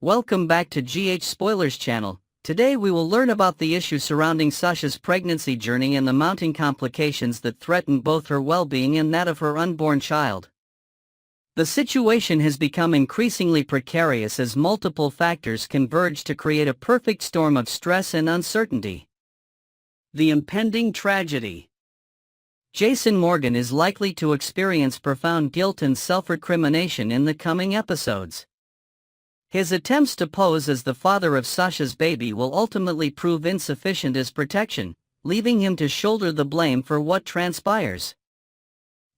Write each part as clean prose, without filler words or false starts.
Welcome back to GH Spoilers channel. Today we will learn about the issue surrounding Sasha's pregnancy journey and the mounting complications that threaten both her well-being and that of her unborn child. The situation has become increasingly precarious as multiple factors converge to create a perfect storm of stress and uncertainty. The impending tragedy. Jason Morgan is likely to experience profound guilt and self-recrimination in the coming episodes. His attempts to pose as the father of Sasha's baby will ultimately prove insufficient as protection, leaving him to shoulder the blame for what transpires.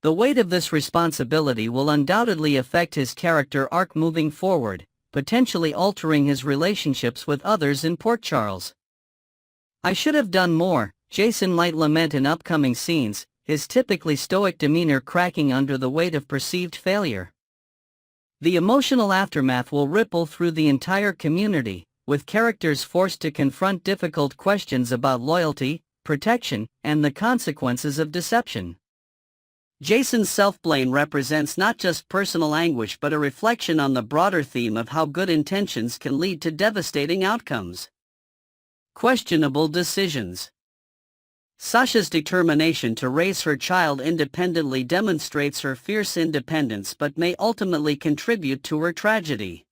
The weight of this responsibility will undoubtedly affect his character arc moving forward, potentially altering his relationships with others in Port Charles. "I should have done more," Jason might lament in upcoming scenes, his typically stoic demeanor cracking under the weight of perceived failure. The emotional aftermath will ripple through the entire community, with characters forced to confront difficult questions about loyalty, protection, and the consequences of deception. Jason's self-blame represents not just personal anguish but a reflection on the broader theme of how good intentions can lead to devastating outcomes. Questionable decisions. Sasha's determination to raise her child independently demonstrates her fierce independence but may ultimately contribute to her tragedy.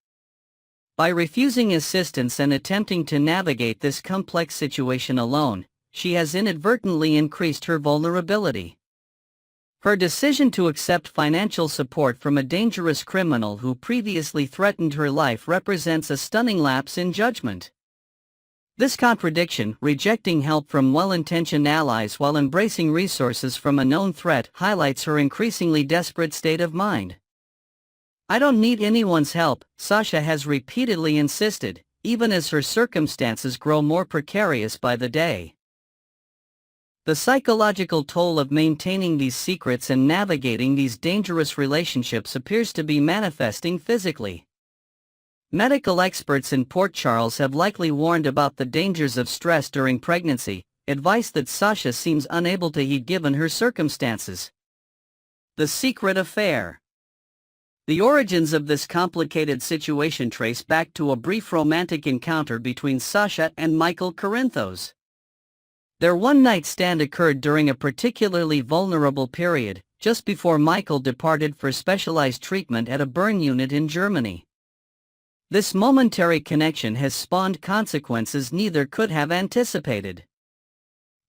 By refusing assistance and attempting to navigate this complex situation alone, she has inadvertently increased her vulnerability. Her decision to accept financial support from a dangerous criminal who previously threatened her life represents a stunning lapse in judgment. This contradiction, rejecting help from well-intentioned allies while embracing resources from a known threat, highlights her increasingly desperate state of mind. "I don't need anyone's help," Sasha has repeatedly insisted, even as her circumstances grow more precarious by the day. The psychological toll of maintaining these secrets and navigating these dangerous relationships appears to be manifesting physically. Medical experts in Port Charles have likely warned about the dangers of stress during pregnancy, advice that Sasha seems unable to heed given her circumstances. The secret affair. The origins of this complicated situation trace back to a brief romantic encounter between Sasha and Michael Corinthos. Their one-night stand occurred during a particularly vulnerable period, just before Michael departed for specialized treatment at a burn unit in Germany. This momentary connection has spawned consequences neither could have anticipated.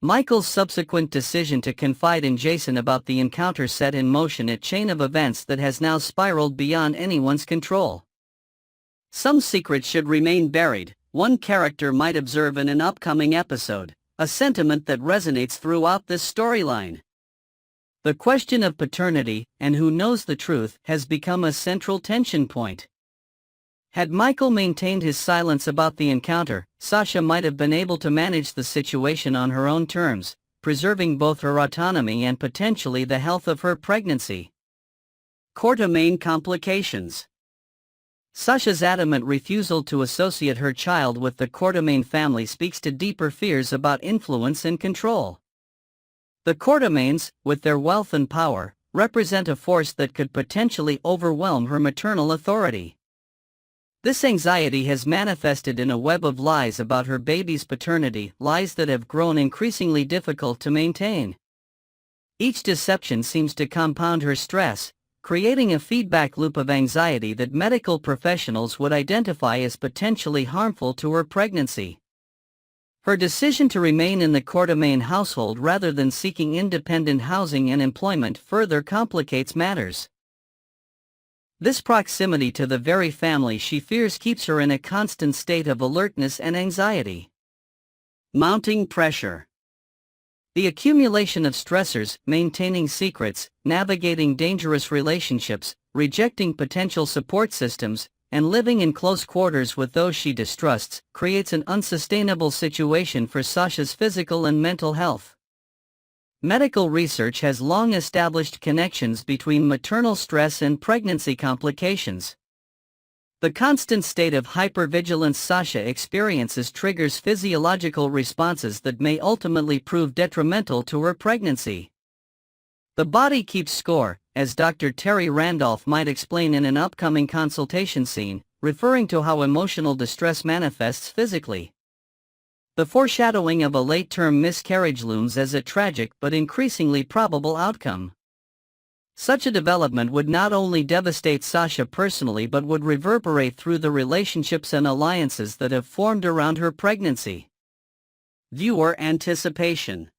Michael's subsequent decision to confide in Jason about the encounter set in motion a chain of events that has now spiraled beyond anyone's control. Some secrets should remain buried, one character might observe in an upcoming episode, a sentiment that resonates throughout this storyline. The question of paternity, and who knows the truth, has become a central tension point. Had Michael maintained his silence about the encounter, Sasha might have been able to manage the situation on her own terms, preserving both her autonomy and potentially the health of her pregnancy. Quartermaine complications. Sasha's adamant refusal to associate her child with the Quartermaine family speaks to deeper fears about influence and control. The Quartermaines, with their wealth and power, represent a force that could potentially overwhelm her maternal authority. This anxiety has manifested in a web of lies about her baby's paternity, lies that have grown increasingly difficult to maintain. Each deception seems to compound her stress, creating a feedback loop of anxiety that medical professionals would identify as potentially harmful to her pregnancy. Her decision to remain in the Quartermaine household rather than seeking independent housing and employment further complicates matters. This proximity to the very family she fears keeps her in a constant state of alertness and anxiety. Mounting pressure. The accumulation of stressors, maintaining secrets, navigating dangerous relationships, rejecting potential support systems, and living in close quarters with those she distrusts, creates an unsustainable situation for Sasha's physical and mental health. Medical research has long established connections between maternal stress and pregnancy complications. The constant state of hypervigilance Sasha experiences triggers physiological responses that may ultimately prove detrimental to her pregnancy. The body keeps score, as Dr. Terry Randolph might explain in an upcoming consultation scene, referring to how emotional distress manifests physically. The foreshadowing of a late-term miscarriage looms as a tragic but increasingly probable outcome. Such a development would not only devastate Sasha personally but would reverberate through the relationships and alliances that have formed around her pregnancy. Viewer anticipation.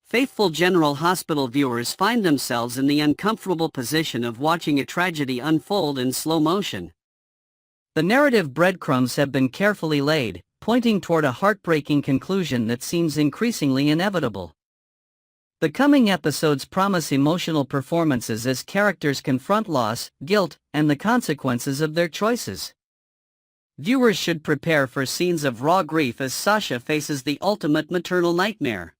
Faithful General Hospital viewers find themselves in the uncomfortable position of watching a tragedy unfold in slow motion. The narrative breadcrumbs have been carefully laid, pointing toward a heartbreaking conclusion that seems increasingly inevitable. The coming episodes promise emotional performances as characters confront loss, guilt, and the consequences of their choices. Viewers should prepare for scenes of raw grief as Sasha faces the ultimate maternal nightmare.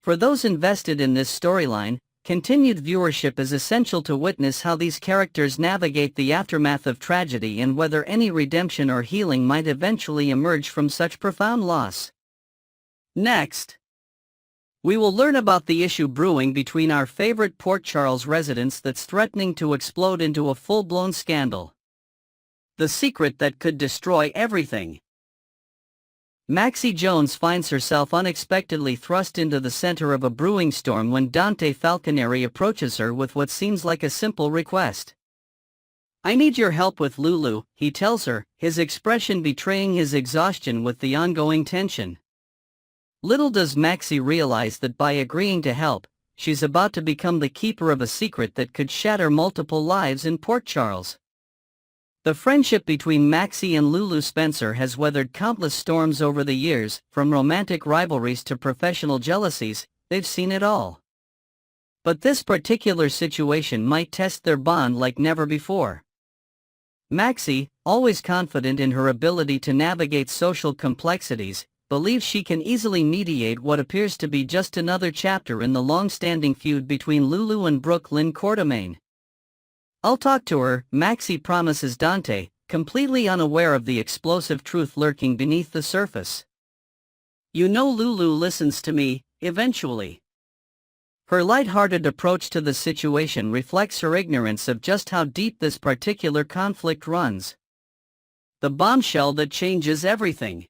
For those invested in this storyline, continued viewership is essential to witness how these characters navigate the aftermath of tragedy and whether any redemption or healing might eventually emerge from such profound loss. Next, we will learn about the issue brewing between our favorite Port Charles residents that's threatening to explode into a full-blown scandal. The secret that could destroy everything. Maxie Jones finds herself unexpectedly thrust into the center of a brewing storm when Dante Falconeri approaches her with what seems like a simple request. "I need your help with Lulu," he tells her, his expression betraying his exhaustion with the ongoing tension. Little does Maxie realize that by agreeing to help, she's about to become the keeper of a secret that could shatter multiple lives in Port Charles. The friendship between Maxie and Lulu Spencer has weathered countless storms over the years, from romantic rivalries to professional jealousies. They've seen it all. But this particular situation might test their bond like never before. Maxie, always confident in her ability to navigate social complexities, believes she can easily mediate what appears to be just another chapter in the long-standing feud between Lulu and Brooke Lynn Quartermaine. "I'll talk to her," Maxie promises Dante, completely unaware of the explosive truth lurking beneath the surface. "You know Lulu listens to me, eventually." Her light-hearted approach to the situation reflects her ignorance of just how deep this particular conflict runs. The bombshell that changes everything.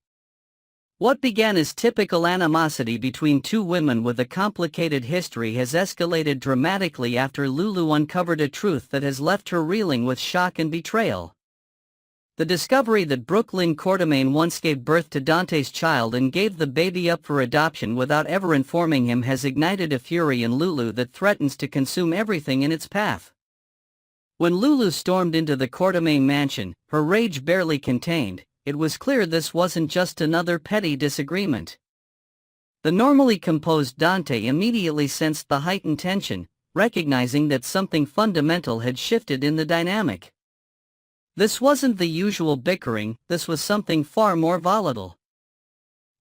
What began as typical animosity between two women with a complicated history has escalated dramatically after Lulu uncovered a truth that has left her reeling with shock and betrayal. The discovery that Brooke Lynn Quartermaine once gave birth to Dante's child and gave the baby up for adoption without ever informing him has ignited a fury in Lulu that threatens to consume everything in its path. When Lulu stormed into the Quartermaine mansion, her rage barely contained. It was clear this wasn't just another petty disagreement. The normally composed Dante immediately sensed the heightened tension, recognizing that something fundamental had shifted in the dynamic. This wasn't the usual bickering, this was something far more volatile.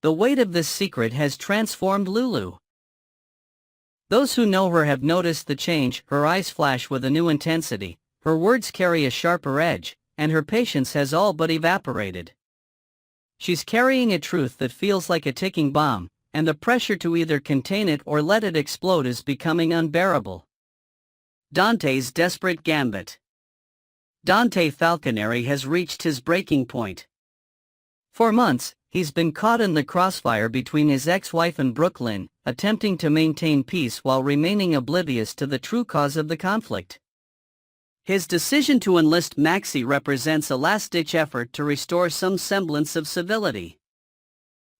The weight of this secret has transformed Lulu. Those who know her have noticed the change. Her eyes flash with a new intensity, her words carry a sharper edge, and her patience has all but evaporated. She's carrying a truth that feels like a ticking bomb, and the pressure to either contain it or let it explode is becoming unbearable. Dante's desperate gambit. Dante Falconeri has reached his breaking point. For months, he's been caught in the crossfire between his ex-wife and Brooke Lynn, attempting to maintain peace while remaining oblivious to the true cause of the conflict. His decision to enlist Maxie represents a last-ditch effort to restore some semblance of civility.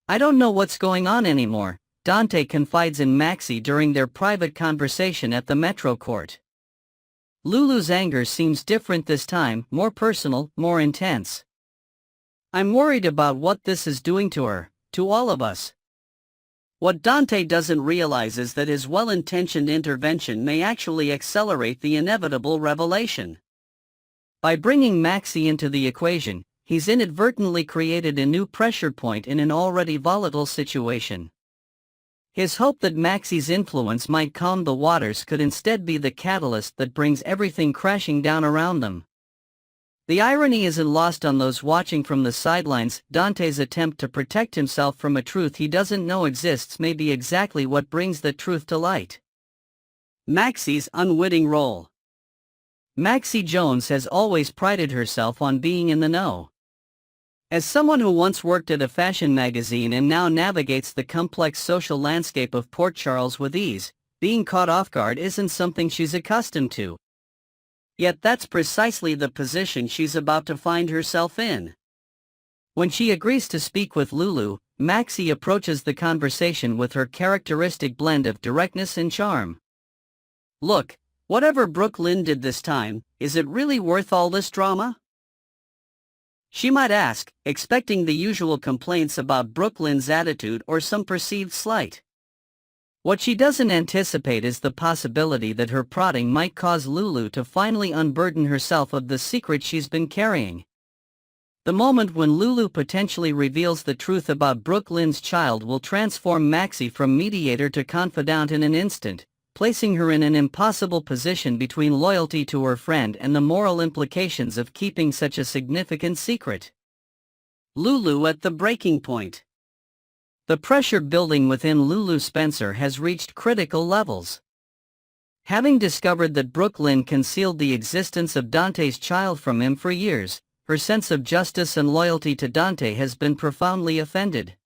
"I don't know what's going on anymore," Dante confides in Maxie during their private conversation at the Metro Court. Lulu's anger seems different this time, more personal, more intense. "I'm worried about what this is doing to her, to all of us." What Dante doesn't realize is that his well-intentioned intervention may actually accelerate the inevitable revelation. By bringing Maxie into the equation, he's inadvertently created a new pressure point in an already volatile situation. His hope that Maxie's influence might calm the waters could instead be the catalyst that brings everything crashing down around them. The irony isn't lost on those watching from the sidelines. Dante's attempt to protect himself from a truth he doesn't know exists may be exactly what brings the truth to light. Maxie's unwitting role. Maxie Jones has always prided herself on being in the know. As someone who once worked at a fashion magazine and now navigates the complex social landscape of Port Charles with ease, being caught off guard isn't something she's accustomed to. Yet that's precisely the position she's about to find herself in. When she agrees to speak with Lulu, Maxie approaches the conversation with her characteristic blend of directness and charm. "Look, whatever Brooklyn did this time, is it really worth all this drama?" she might ask, expecting the usual complaints about Brooklyn's attitude or some perceived slight. What she doesn't anticipate is the possibility that her prodding might cause Lulu to finally unburden herself of the secret she's been carrying. The moment when Lulu potentially reveals the truth about Brooklyn's child will transform Maxie from mediator to confidant in an instant, placing her in an impossible position between loyalty to her friend and the moral implications of keeping such a significant secret. Lulu at the breaking point. The pressure building within Lulu Spencer has reached critical levels. Having discovered that Brooklyn concealed the existence of Dante's child from him for years, her sense of justice and loyalty to Dante has been profoundly offended.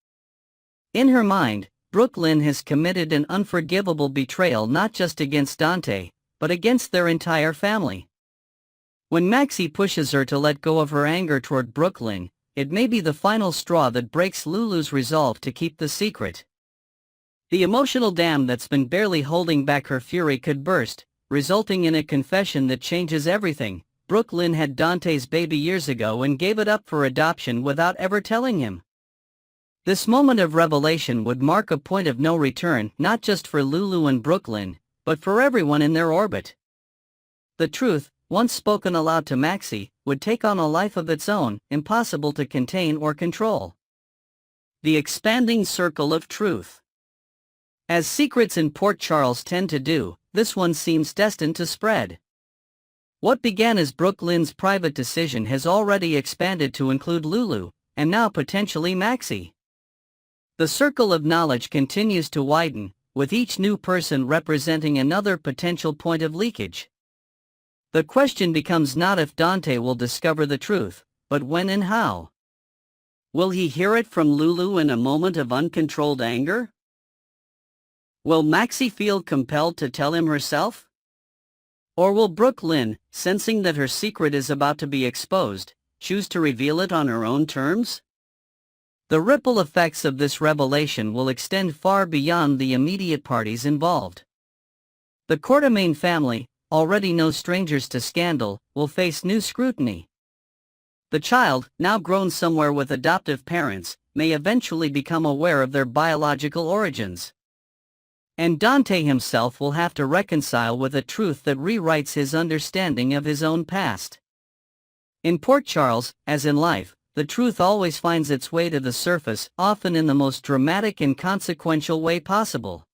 In her mind, Brooklyn has committed an unforgivable betrayal not just against Dante, but against their entire family. When Maxie pushes her to let go of her anger toward Brooklyn, it may be the final straw that breaks Lulu's resolve to keep the secret. The emotional dam that's been barely holding back her fury could burst, resulting in a confession that changes everything. Brooklyn had Dante's baby years ago and gave it up for adoption without ever telling him. This moment of revelation would mark a point of no return not just for Lulu and Brooklyn, but for everyone in their orbit. The truth, once spoken aloud to Maxie, would take on a life of its own, impossible to contain or control. The expanding circle of truth. As secrets in Port Charles tend to do, this one seems destined to spread. What began as Brooklyn's private decision has already expanded to include Lulu, and now potentially Maxie. The circle of knowledge continues to widen, with each new person representing another potential point of leakage. The question becomes not if Dante will discover the truth, but when and how. Will he hear it from Lulu in a moment of uncontrolled anger? Will Maxie feel compelled to tell him herself? Or will Brooklyn, sensing that her secret is about to be exposed, choose to reveal it on her own terms? The ripple effects of this revelation will extend far beyond the immediate parties involved. The Quartermain family, already no strangers to scandal, will face new scrutiny. The child, now grown somewhere with adoptive parents, may eventually become aware of their biological origins. And Dante himself will have to reconcile with a truth that rewrites his understanding of his own past. In Port Charles, as in life, the truth always finds its way to the surface, often in the most dramatic and consequential way possible.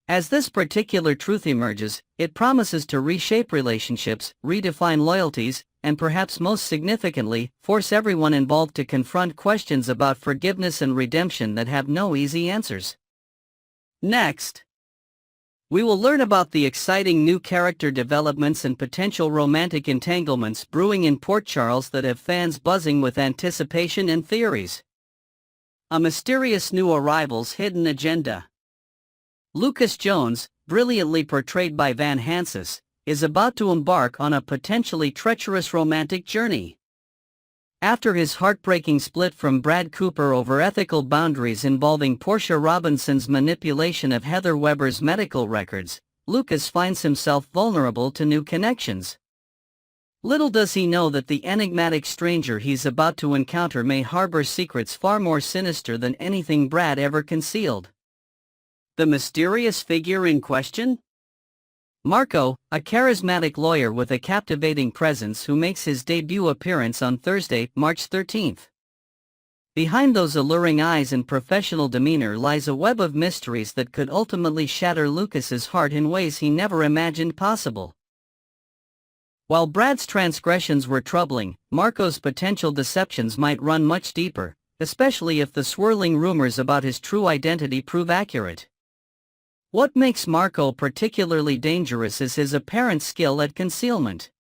As this particular truth emerges, it promises to reshape relationships, redefine loyalties, and perhaps most significantly, force everyone involved to confront questions about forgiveness and redemption that have no easy answers. Next, we will learn about the exciting new character developments and potential romantic entanglements brewing in Port Charles that have fans buzzing with anticipation and theories. A mysterious new arrival's hidden agenda. Lucas Jones, brilliantly portrayed by Van Hansis, is about to embark on a potentially treacherous romantic journey. After his heartbreaking split from Brad Cooper over ethical boundaries involving Portia Robinson's manipulation of Heather Weber's medical records, Lucas finds himself vulnerable to new connections. Little does he know that the enigmatic stranger he's about to encounter may harbor secrets far more sinister than anything Brad ever concealed. The mysterious figure in question? Marco, a charismatic lawyer with a captivating presence who makes his debut appearance on Thursday, March 13th. Behind those alluring eyes and professional demeanor lies a web of mysteries that could ultimately shatter Lucas's heart in ways he never imagined possible. While Brad's transgressions were troubling, Marco's potential deceptions might run much deeper, especially if the swirling rumors about his true identity prove accurate. What makes Marco particularly dangerous is his apparent skill at concealment.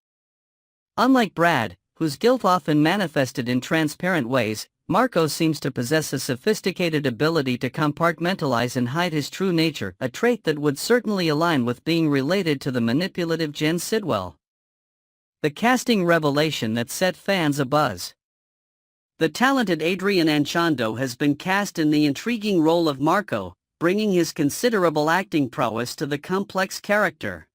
Unlike Brad, whose guilt often manifested in transparent ways, Marco seems to possess a sophisticated ability to compartmentalize and hide his true nature, a trait that would certainly align with being related to the manipulative Jen Sidwell. The casting revelation that set fans abuzz. The talented Adrian Anchondo has been cast in the intriguing role of Marco, bringing his considerable acting prowess to the complex character.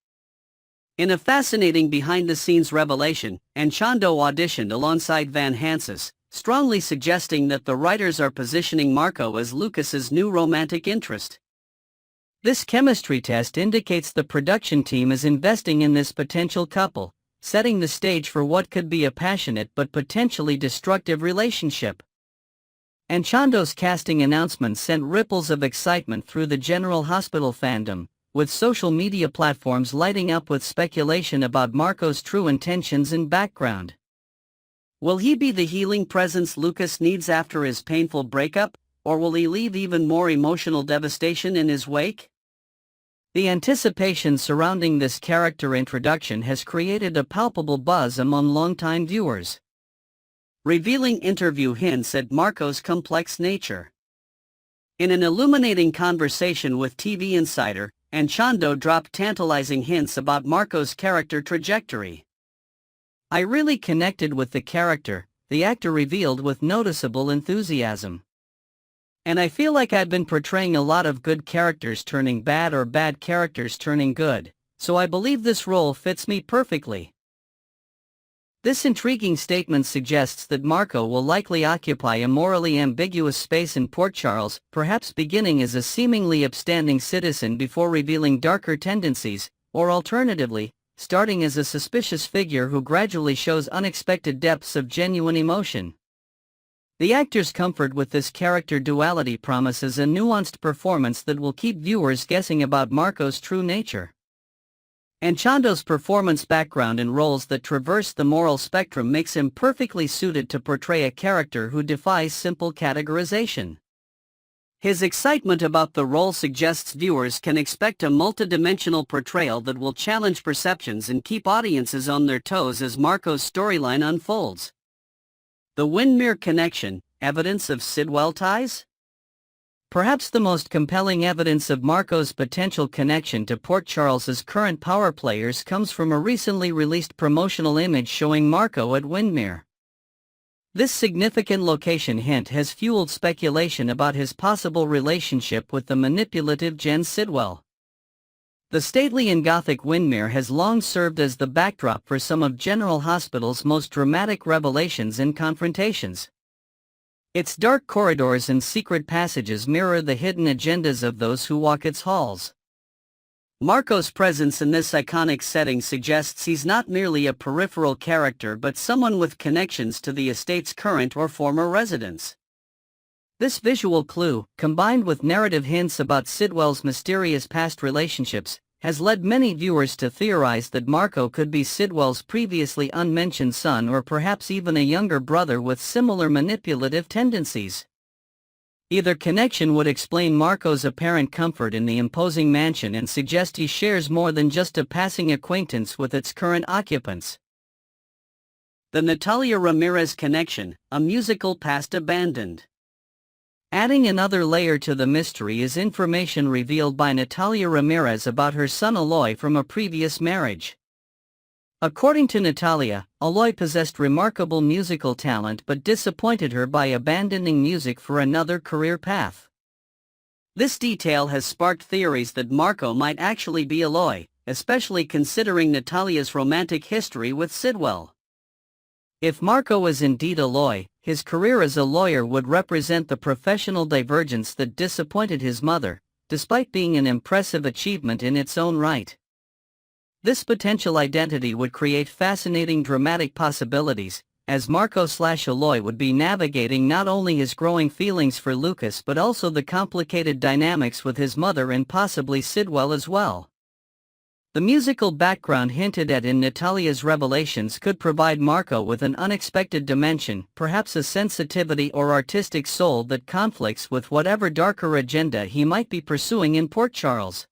In a fascinating behind-the-scenes revelation, Anchondo auditioned alongside Van Hansis, strongly suggesting that the writers are positioning Marco as Lucas's new romantic interest. This chemistry test indicates the production team is investing in this potential couple, setting the stage for what could be a passionate but potentially destructive relationship. Anchondo's casting announcement sent ripples of excitement through the General Hospital fandom, with social media platforms lighting up with speculation about Marco's true intentions and background. Will he be the healing presence Lucas needs after his painful breakup, or will he leave even more emotional devastation in his wake? The anticipation surrounding this character introduction has created a palpable buzz among longtime viewers. Revealing interview hints at Marco's complex nature. In an illuminating conversation with TV Insider, Anchondo dropped tantalizing hints about Marco's character trajectory. "I really connected with the character," the actor revealed with noticeable enthusiasm. "And I feel like I've been portraying a lot of good characters turning bad or bad characters turning good, so I believe this role fits me perfectly." This intriguing statement suggests that Marco will likely occupy a morally ambiguous space in Port Charles, perhaps beginning as a seemingly upstanding citizen before revealing darker tendencies, or alternatively, starting as a suspicious figure who gradually shows unexpected depths of genuine emotion. The actor's comfort with this character duality promises a nuanced performance that will keep viewers guessing about Marco's true nature. Anchondo's performance background in roles that traverse the moral spectrum makes him perfectly suited to portray a character who defies simple categorization. His excitement about the role suggests viewers can expect a multidimensional portrayal that will challenge perceptions and keep audiences on their toes as Marco's storyline unfolds. The Windmere connection, evidence of Sidwell ties? Perhaps the most compelling evidence of Marco's potential connection to Port Charles's current power players comes from a recently released promotional image showing Marco at Windmere. This significant location hint has fueled speculation about his possible relationship with the manipulative Jen Sidwell. The stately and gothic Windmere has long served as the backdrop for some of General Hospital's most dramatic revelations and confrontations. Its dark corridors and secret passages mirror the hidden agendas of those who walk its halls. Marco's presence in this iconic setting suggests he's not merely a peripheral character but someone with connections to the estate's current or former residents. This visual clue, combined with narrative hints about Sidwell's mysterious past relationships, has led many viewers to theorize that Marco could be Sidwell's previously unmentioned son or perhaps even a younger brother with similar manipulative tendencies. Either connection would explain Marco's apparent comfort in the imposing mansion and suggest he shares more than just a passing acquaintance with its current occupants. The Natalia Ramirez connection, a musical past abandoned. Adding another layer to the mystery is information revealed by Natalia Ramirez about her son Aloy from a previous marriage. According to Natalia, Aloy possessed remarkable musical talent but disappointed her by abandoning music for another career path. This detail has sparked theories that Marco might actually be Aloy, especially considering Natalia's romantic history with Sidwell. If Marco is indeed Aloy, his career as a lawyer would represent the professional divergence that disappointed his mother, despite being an impressive achievement in its own right. This potential identity would create fascinating dramatic possibilities, as Marco/Aloy would be navigating not only his growing feelings for Lucas but also the complicated dynamics with his mother and possibly Sidwell as well. The musical background hinted at in Natalia's revelations could provide Marco with an unexpected dimension, perhaps a sensitivity or artistic soul that conflicts with whatever darker agenda he might be pursuing in Port Charles.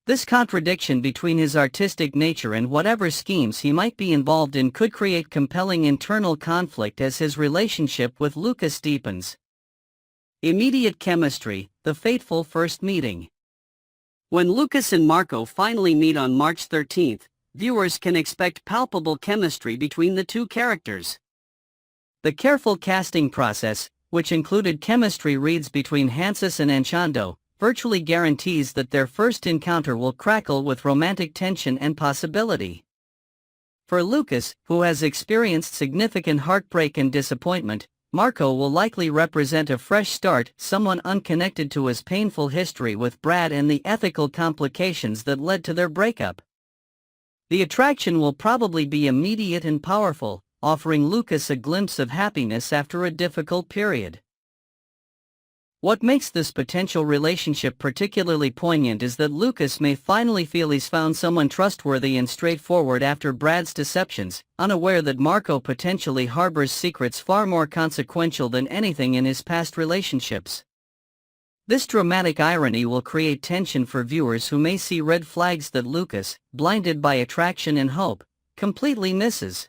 This contradiction between his artistic nature and whatever schemes he might be involved in could create compelling internal conflict as his relationship with Lucas deepens. Immediate chemistry, the fateful first meeting. When Lucas and Marco finally meet on March 13th, viewers can expect palpable chemistry between the two characters. The careful casting process, which included chemistry reads between Hansis and Anchando, virtually guarantees that their first encounter will crackle with romantic tension and possibility. For Lucas, who has experienced significant heartbreak and disappointment, Marco will likely represent a fresh start, someone unconnected to his painful history with Brad and the ethical complications that led to their breakup. The attraction will probably be immediate and powerful, offering Lucas a glimpse of happiness after a difficult period. What makes this potential relationship particularly poignant is that Lucas may finally feel he's found someone trustworthy and straightforward after Brad's deceptions, unaware that Marco potentially harbors secrets far more consequential than anything in his past relationships. This dramatic irony will create tension for viewers who may see red flags that Lucas, blinded by attraction and hope, completely misses.